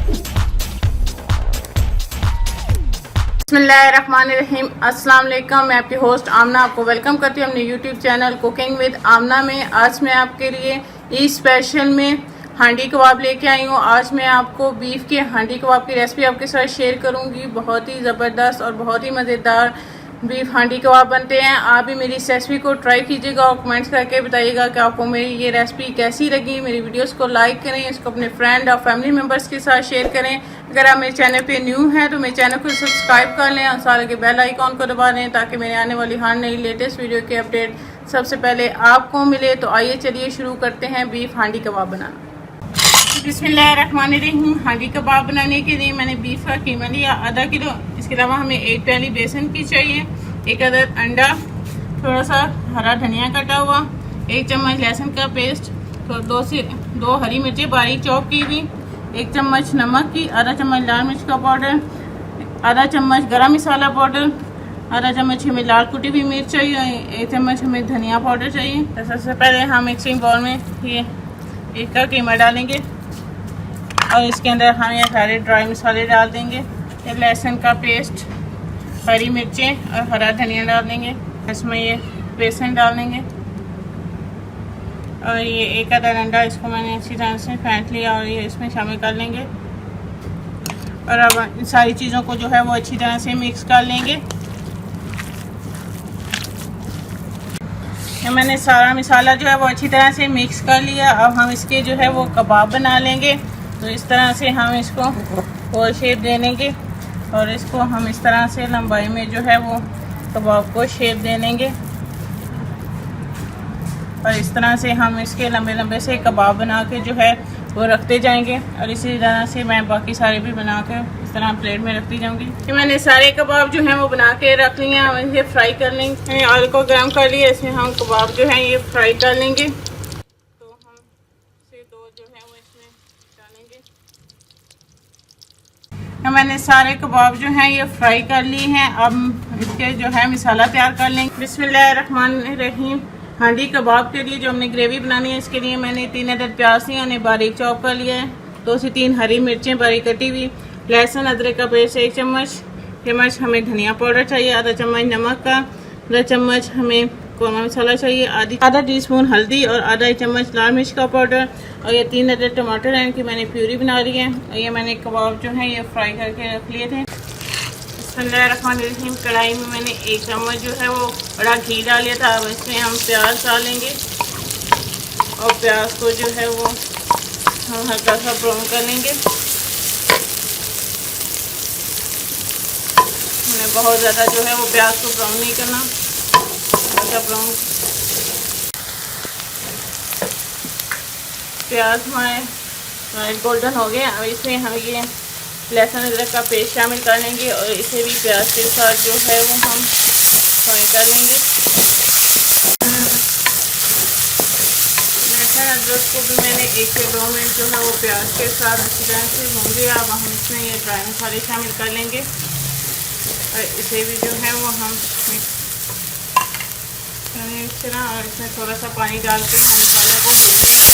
बिस्मिल्लाहिर्रहमानिर्रहीम। अस्सलाम वालेकुम। मैं आपकी होस्ट आमना आपको वेलकम करती हूँ अपने यूट्यूब चैनल कुकिंग विद आमना में। आज मैं आपके लिए ईद स्पेशल में हांडी कबाब लेके आई हूँ। आज मैं आपको बीफ के हांडी कबाब की रेसिपी आपके साथ शेयर करूँगी। बहुत ही ज़बरदस्त और बहुत ही मज़ेदार बीफ हांडी कबाब बनते हैं। आप भी मेरी इस रेसिपी को ट्राई कीजिएगा और कमेंट्स करके बताइएगा कि आपको मेरी ये रेसिपी कैसी लगी। मेरी वीडियोस को लाइक करें, इसको अपने फ्रेंड और फैमिली मेम्बर्स के साथ शेयर करें। अगर आप मेरे चैनल पे न्यू हैं तो मेरे चैनल को सब्सक्राइब कर लें और साथ के बेल आइकॉन को दबा दें ताकि मेरे आने वाली हर नई लेटेस्ट वीडियो की अपडेट सबसे पहले आपको मिले। तो आइए चलिए शुरू करते हैं बीफ हांडी कबाब बनाना। बिस्मिल्लाहिर्रहमानिर्रहीम। हांडी कबाब बनाने के लिए मैंने बीफ का कीमा लिया आधा किलो। इसके अलावा हमें एक प्याली बेसन की चाहिए, एक अदद अंडा, थोड़ा सा हरा धनिया कटा हुआ, एक चम्मच लहसुन का पेस्ट, तो दो हरी मिर्चें बारीक चॉप की हुई, एक चम्मच नमक की, आधा चम्मच लाल मिर्च का पाउडर, आधा चम्मच गरम मसाला पाउडर, आधा चम्मच हमें लाल कुटी हुई मिर्च चाहिए, एक चम्मच हमें धनिया पाउडर चाहिए। तो सबसे पहले हम मिक्सिंग बाउल में ये एक का कीमा डालेंगे और इसके अंदर हम ये सारे ड्राई मसाले डाल देंगे। ये लहसुन का पेस्ट, हरी मिर्चें और हरा धनिया डाल देंगे। इसमें ये बेसन डाल देंगे और ये एक आधा अंडा इसको मैंने अच्छी तरह से फेंट लिया और ये इसमें शामिल कर लेंगे। और अब इन सारी चीज़ों को जो है वो अच्छी तरह से मिक्स कर लेंगे। ये मैंने सारा मसाला जो है वो अच्छी तरह से मिक्स कर लिया। अब हम इसके जो है वो कबाब बना लेंगे। तो इस तरह से हम इसको गोल शेप दे लेंगे और इसको हम इस तरह से लंबाई में जो है वो कबाब को शेप दे लेंगे और इस तरह से हम इसके लंबे लंबे से कबाब बना के जो है वो रखते जाएंगे। और इसी तरह से मैं बाकी सारे भी बना के इस तरह प्लेट में रखती जाऊंगी। कि मैंने सारे कबाब जो हैं वो बना के रख लिए हैं। इसे फ्राई कर लेंगे। ऑयल को गर्म कर लिया, इसमें हम कबाब जो है ये फ्राई कर लेंगे। तो हम इसे दो जो है वो इसमें डालेंगे। मैंने सारे कबाब जो हैं ये फ्राई कर लिए हैं। अब इसके जो है मसाला तैयार कर लेंगे। बिस्मिल्लाहिर्रहमानिर्रहीम। हांडी कबाब के लिए जो हमने ग्रेवी बनानी है इसके लिए मैंने 3 अदद प्याज लिया, उन्हें बारीक चॉप कर लिया है। 2 से 3 हरी मिर्चें बारीक कटी हुई, लहसुन अदरक का पेस्ट 1 चम्मच हमें धनिया पाउडर चाहिए, आधा चम्मच नमक का, आधा चम्मच हमें कौमा मसाला चाहिए, आधा टीस्पून हल्दी और आधा चम्मच लाल मिर्च का पाउडर। और ये 3 अदद टमाटर हैं कि मैंने प्यूरी बना ली है। और ये मैंने कबाब जो है ये फ्राई करके रख लिए थे। बिस्मिल्लाहिर्रहमानिर्रहीम। कढ़ाई में मैंने 1 चम्मच जो है वो बड़ा घी डाल लिया था। अब इसमें हम प्याज डालेंगे और प्याज को जो है वो हम हल्का सा ब्राउन कर लेंगे। हमने बहुत ज़्यादा जो है वो प्याज को ब्राउन नहीं करना, हल्का ब्राउन। प्याज हमारे गोल्डन हो गए। अब इसमें हम ये लहसुन अदरक का पेस्ट शामिल कर लेंगे और इसे भी प्याज के साथ जो है वो हम फ्राई कर लेंगे। लहसुन अदरक को भी मैंने 1 से 2 मिनट जो है वो प्याज के साथ अच्छी तरह से भून लिया। अब हम इसमें ये ड्राई मसाले शामिल कर लेंगे और इसे भी जो है वो हम मिक्स तरह और इसमें थोड़ा सा पानी डाल के हम मसाले को भून लेंगे।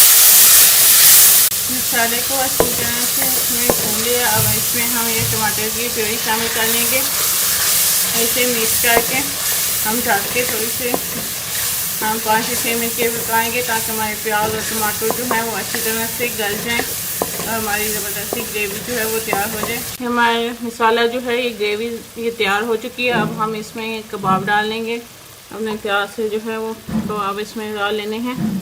मसाले को अच्छी तरह से इसमें भून लिया। अब इसमें हम ये टमाटर की प्यूरी शामिल कर लेंगे। इसे मिक्स करके हम ढक के थोड़ी से हम 5 से 6 मिनट के पकाएंगे ताकि हमारे प्याज और टमाटर जो है वो अच्छी तरह से गल जाएं और हमारी ज़बरदस्ती ग्रेवी जो है वो तैयार हो जाए। हमारे मसाला जो है ये ग्रेवी ये तैयार हो चुकी है। अब हम इसमें कबाब डाल लेंगे। अपने प्याज से जो है वो कबाब इसमें डाल लेने हैं।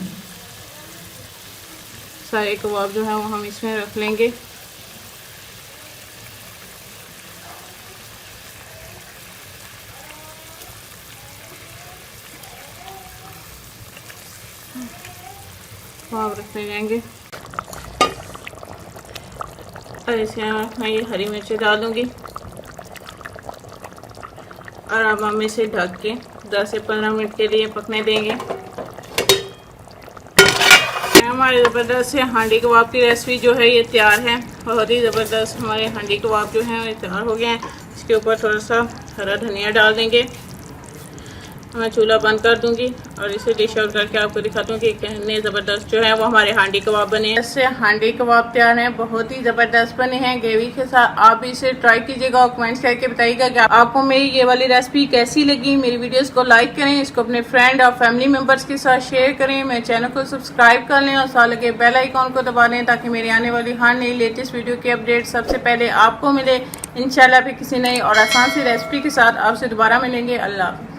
सारे कबाब जो है वो हम इसमें रख लेंगे। कबाब रखने जाएंगे और इसके मैं ये हरी मिर्ची डाल दूँगी और अब हम इसे ढक के 10 से 15 मिनट के लिए पकने देंगे। हमारे ज़बरदस्त से हांडी कबाब की रेसिपी जो है ये तैयार है। बहुत ही ज़बरदस्त हमारे हांडी कबाब जो हैं ये तैयार हो गए हैं। इसके ऊपर थोड़ा सा हरा धनिया डाल देंगे मैं चूल्हा बंद कर दूंगी और इसे डिश आउट करके आपको दिखाती हूँ कि कितने ज़बरदस्त जो है वो हमारे हांडी कबाब बने हैं। इससे हांडी कबाब तैयार हैं, बहुत ही ज़बरदस्त बने हैं ग्रेवी के साथ। आप भी इसे ट्राई कीजिएगा और कमेंट्स करके बताइएगा कि आपको मेरी ये वाली रेसिपी कैसी लगी। मेरी वीडियोस को लाइक करें, इसको अपने फ्रेंड और फैमिली मेम्बर्स के साथ शेयर करें, मेरे चैनल को सब्सक्राइब कर लें और साथ लगे बेल आइकॉन को दबा लें ताकि मेरी आने वाली हर नई लेटेस्ट वीडियो की अपडेट सबसे पहले आपको मिले। इंशाल्लाह फिर किसी नई और आसान सी रेसिपी के साथ आपसे दोबारा मिलेंगे। अल्लाह।